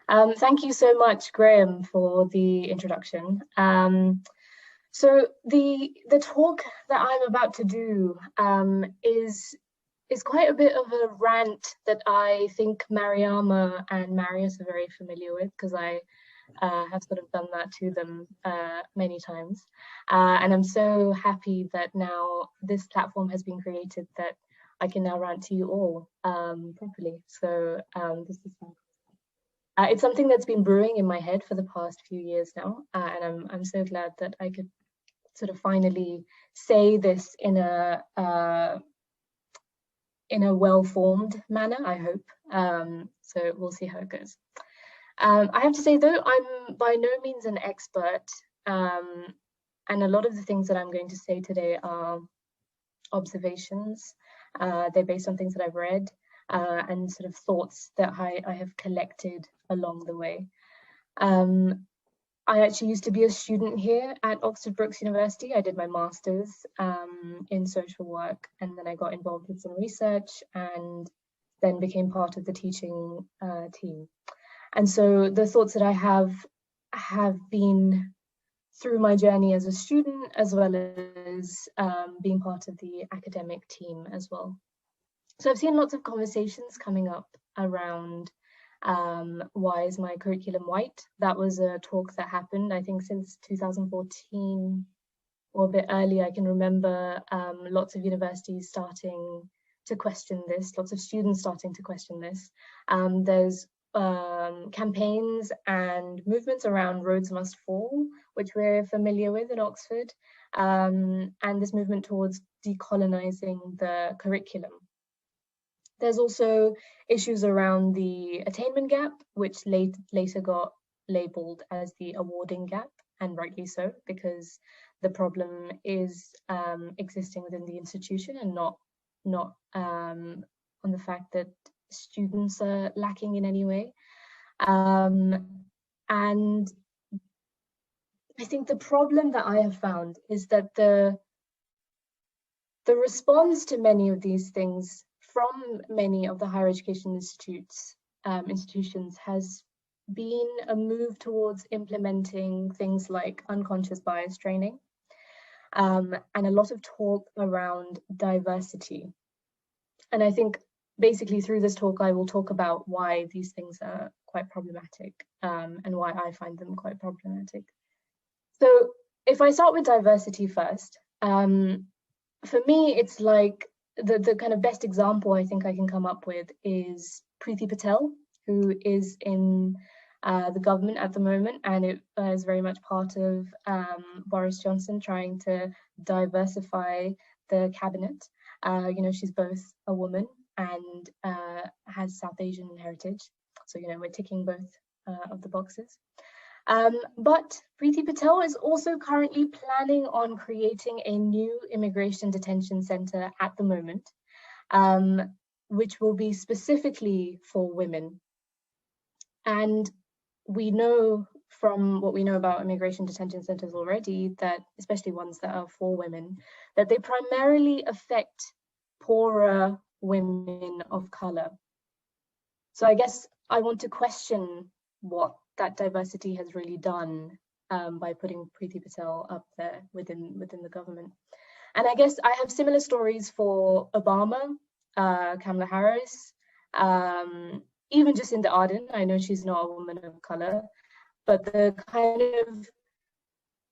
Thank you so much, Graham, for the introduction. So the talk that I'm about to do is quite a bit of a rant that I think Mariama and Marius are very familiar with, because I have sort of done that to them many times. And I'm so happy that now this platform has been created that I can now rant to you all properly. So this is fun. It's something that's been brewing in my head for the past few years now, and I'm so glad that I could sort of finally say this in a well-formed manner, I hope. So we'll see how it goes. I have to say, though, I'm by no means an expert, and a lot of the things that I'm going to say today are observations. They're based on things that I've read and sort of thoughts that I have collected along the way. I actually used to be a student here at Oxford Brookes University. I did my master's in social work, and then I got involved with some research and then became part of the teaching team. And so the thoughts that I have been through my journey as a student, as well as being part of the academic team as well. So I've seen lots of conversations coming up around why is my curriculum white? That was a talk that happened, I think, since 2014 or a bit earlier. I can remember lots of universities starting to question this, lots of students starting to question this. There's campaigns and movements around Roads Must Fall, which we're familiar with in Oxford, and this movement towards decolonising the curriculum. There's also issues around the attainment gap, which later got labelled as the awarding gap, and rightly so, because the problem is existing within the institution and not on the fact that students are lacking in any way. And I think the problem that I have found is that the response to many of these things from many of the higher education institutions has been a move towards implementing things like unconscious bias training, and a lot of talk around diversity. And I think basically through this talk, I will talk about why these things are quite problematic, and why I find them quite problematic. So if I start with diversity first, for me, it's like the kind of best example I think I can come up with is Priti Patel, who is in the government at the moment, and it is very much part of Boris Johnson trying to diversify the cabinet. You know, she's both a woman and has South Asian heritage. So, you know, we're ticking both of the boxes. But Priti Patel is also currently planning on creating a new immigration detention center at the moment, which will be specifically for women. And we know from what we know about immigration detention centers already that, especially ones that are for women, that they primarily affect poorer women of color. So I guess I want to question what that diversity has really done by putting Priti Patel up there within the government. And I guess I have similar stories for Obama, Kamala Harris, even Jacinda Ardern. I know she's not a woman of color, but the kind of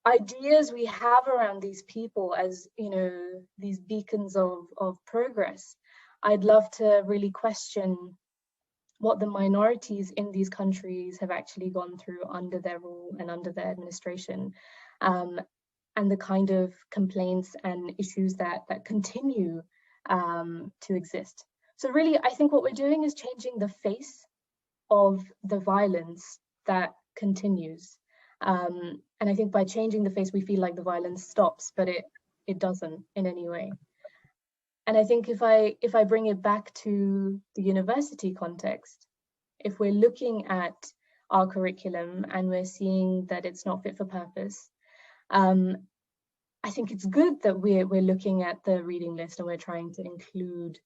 ideas we have around these people as, you know, these beacons of progress, I'd love to really question what the minorities in these countries have actually gone through under their rule and under their administration, and the kind of complaints and issues that continue to exist. So really, I think what we're doing is changing the face of the violence that continues. And I think by changing the face, we feel like the violence stops, but it doesn't in any way. And I think if I bring it back to the university context, if we're looking at our curriculum and we're seeing that it's not fit for purpose, I think it's good that we're looking at the reading list and we're trying to include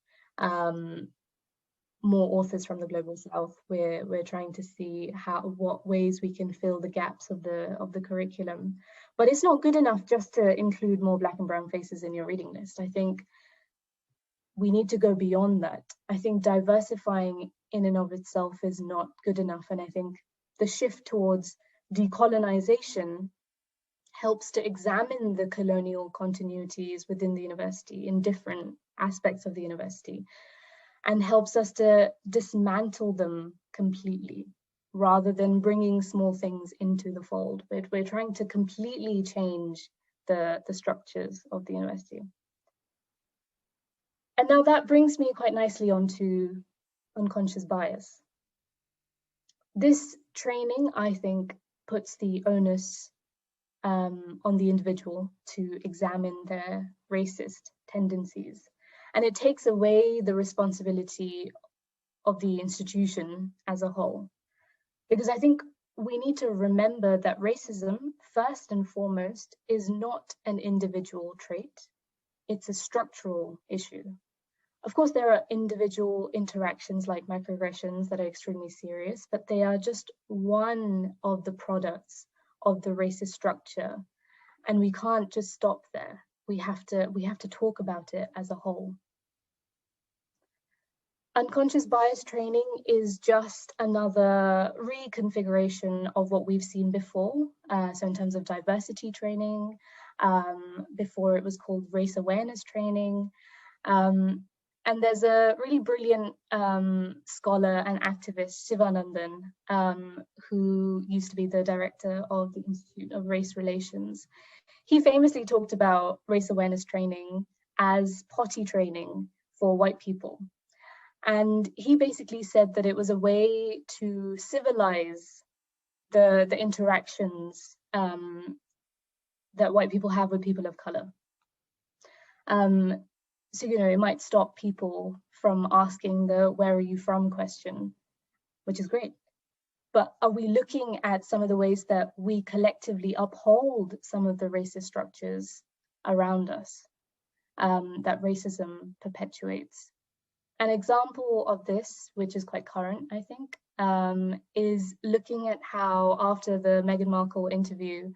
more authors from the global south. We're trying to see what ways we can fill the gaps of the curriculum. But it's not good enough just to include more Black and brown faces in your reading list. I think we need to go beyond that. I think diversifying in and of itself is not good enough. And I think the shift towards decolonization helps to examine the colonial continuities within the university in different aspects of the university, and helps us to dismantle them completely rather than bringing small things into the fold. We're trying to completely change the structures of the university. And now that brings me quite nicely onto unconscious bias. This training, I think, puts the onus on the individual to examine their racist tendencies. And it takes away the responsibility of the institution as a whole. Because I think we need to remember that racism, first and foremost, is not an individual trait. It's a structural issue. Of course, there are individual interactions like microaggressions that are extremely serious, but they are just one of the products of the racist structure. And we can't just stop there. We have to talk about it as a whole. Unconscious bias training is just another reconfiguration of what we've seen before. So in terms of diversity training, before it was called race awareness training. And there's a really brilliant scholar and activist, Sivanandan, who used to be the director of the Institute of Race Relations. He famously talked about race awareness training as potty training for white people. And he basically said that it was a way to civilize the interactions that white people have with people of color. So, it might stop people from asking the "where are you from" question, which is great. But are we looking at some of the ways that we collectively uphold some of the racist structures around us that racism perpetuates? An example of this, which is quite current, I think, is looking at how after the Meghan Markle interview,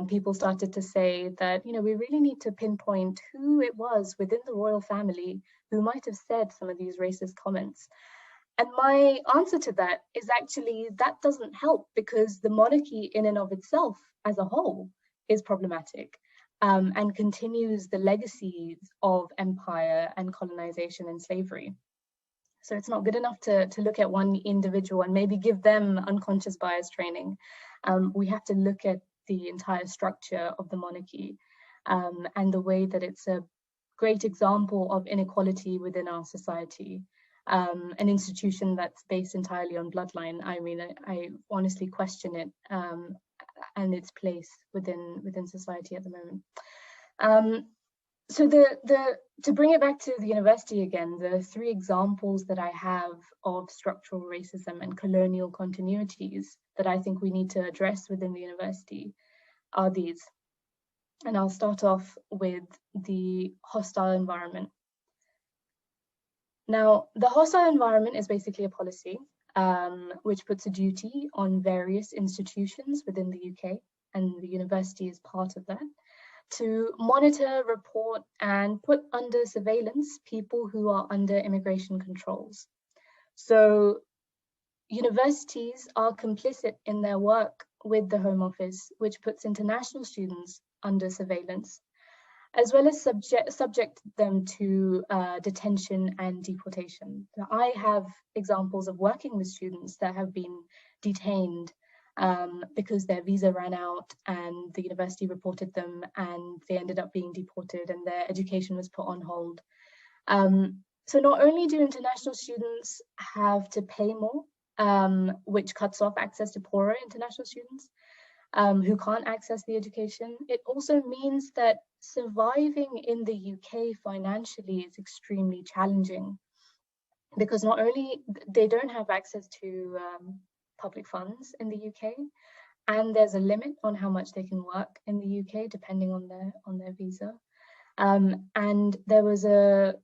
people started to say that, we really need to pinpoint who it was within the royal family who might have said some of these racist comments. And my answer to that is actually that doesn't help, because the monarchy in and of itself as a whole is problematic. And continues the legacies of empire and colonization and slavery. So it's not good enough to look at one individual and maybe give them unconscious bias training. We have to look at the entire structure of the monarchy and the way that it's a great example of inequality within our society. An institution that's based entirely on bloodline. I mean, I honestly question it and its place within society at the moment. So to bring it back to the university again, the three examples that I have of structural racism and colonial continuities that I think we need to address within the university are these. And I'll start off with the hostile environment. Now, the hostile environment is basically a policy which puts a duty on various institutions within the UK, and the university is part of that, to monitor, report, and put under surveillance people who are under immigration controls. So universities are complicit in their work with the Home Office, which puts international students under surveillance, as well as subject them to detention and deportation. So I have examples of working with students that have been detained because their visa ran out and the university reported them and they ended up being deported and their education was put on hold. So not only do international students have to pay more, which cuts off access to poorer international students who can't access the education, it also means that surviving in the UK financially is extremely challenging, because not only they don't have access to public funds in the UK, and there's a limit on how much they can work in the UK depending on their visa. And there was a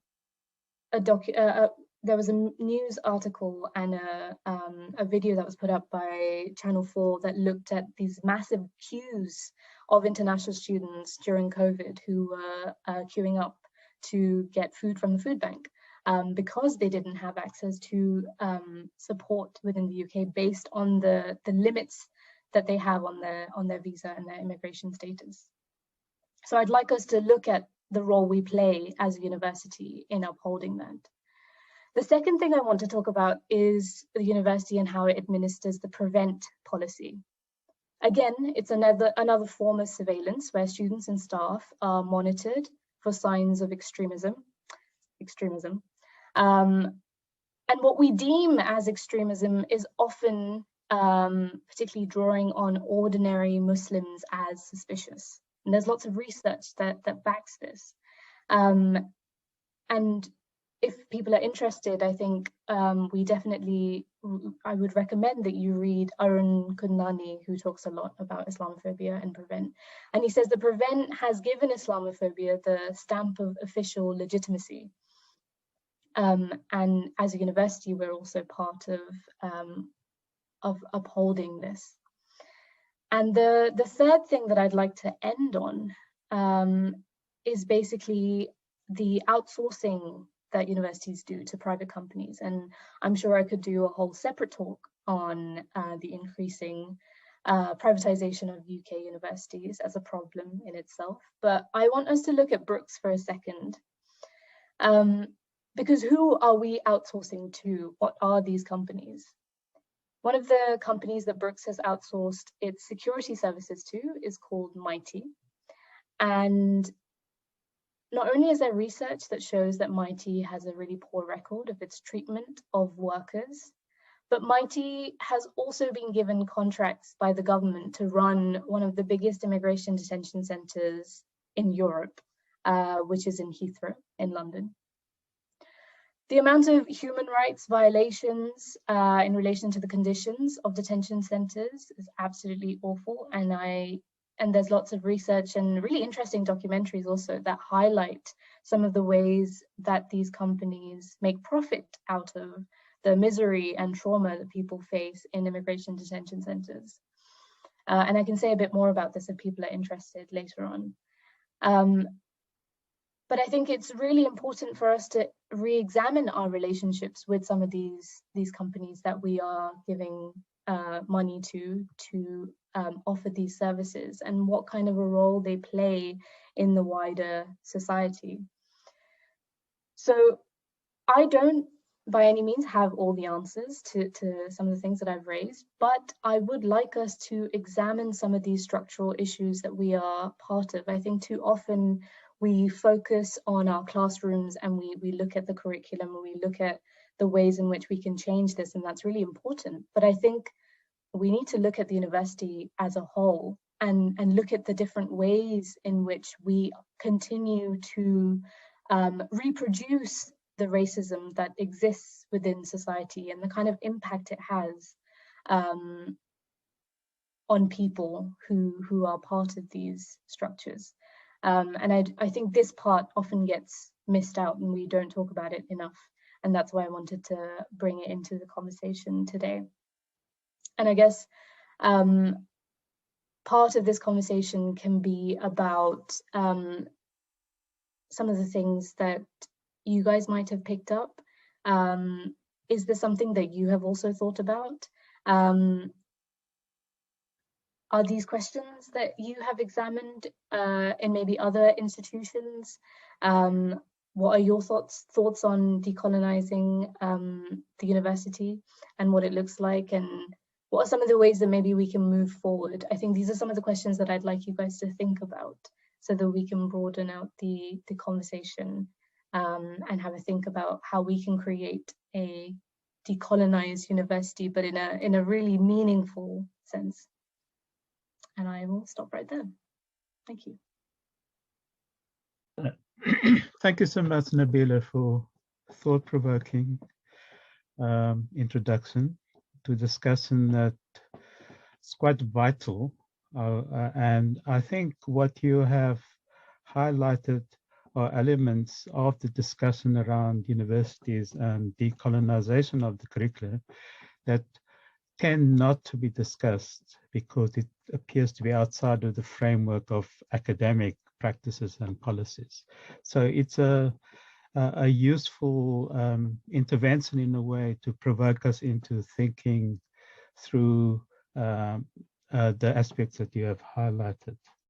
there was a news article and a video that was put up by Channel 4 that looked at these massive queues of international students during COVID who were queuing up to get food from the food bank because they didn't have access to support within the UK based on the limits that they have on their visa and their immigration status. So I'd like us to look at the role we play as a university in upholding that. The second thing I want to talk about is the university and how it administers the prevent policy. Again, it's another form of surveillance where students and staff are monitored for signs of extremism. And what we deem as extremism is often particularly drawing on ordinary Muslims as suspicious. And there's lots of research that backs this. And if people are interested, I think I would recommend that you read Arun Kundnani, who talks a lot about Islamophobia and Prevent. And he says the Prevent has given Islamophobia the stamp of official legitimacy. And as a university, we're also part of upholding this. And the third thing that I'd like to end on is basically the outsourcing that universities do to private companies. And I'm sure I could do a whole separate talk on the increasing privatization of UK universities as a problem in itself. But I want us to look at Brooks for a second. Because who are we outsourcing to? What are these companies? One of the companies that Brooks has outsourced its security services to is called Mighty. And not only is there research that shows that Mighty has a really poor record of its treatment of workers, but Mighty has also been given contracts by the government to run one of the biggest immigration detention centres in Europe, which is in Heathrow in London. The amount of human rights violations in relation to the conditions of detention centres is absolutely awful, and there's lots of research and really interesting documentaries also that highlight some of the ways that these companies make profit out of the misery and trauma that people face in immigration detention centres. And I can say a bit more about this if people are interested later on. But I think it's really important for us to re-examine our relationships with some of these companies that we are giving money to offer these services, and what kind of a role they play in the wider society. So I don't by any means have all the answers to some of the things that I've raised, but I would like us to examine some of these structural issues that we are part of. I think too often we focus on our classrooms and we look at the curriculum and we look at the ways in which we can change this, and that's really important. But I think we need to look at the university as a whole and look at the different ways in which we continue to reproduce the racism that exists within society and the kind of impact it has on people who are part of these structures. And I think this part often gets missed out and we don't talk about it enough. And that's why I wanted to bring it into the conversation today. And I guess part of this conversation can be about some of the things that you guys might have picked up. Is there something that you have also thought about? Are these questions that you have examined in maybe other institutions? What are your thoughts on decolonizing the university and what it looks like, and what are some of the ways that maybe we can move forward? I think these are some of the questions that I'd like you guys to think about so that we can broaden out the conversation and have a think about how we can create a decolonized university, but in a really meaningful sense. And I will stop right there. Thank you. Thank you so much, Nabila, for thought-provoking introduction to discussion that is quite vital. And I think what you have highlighted are elements of the discussion around universities and decolonization of the curriculum that tend not to be discussed because it appears to be outside of the framework of academic practices and policies. So it's a useful intervention in a way to provoke us into thinking through the aspects that you have highlighted.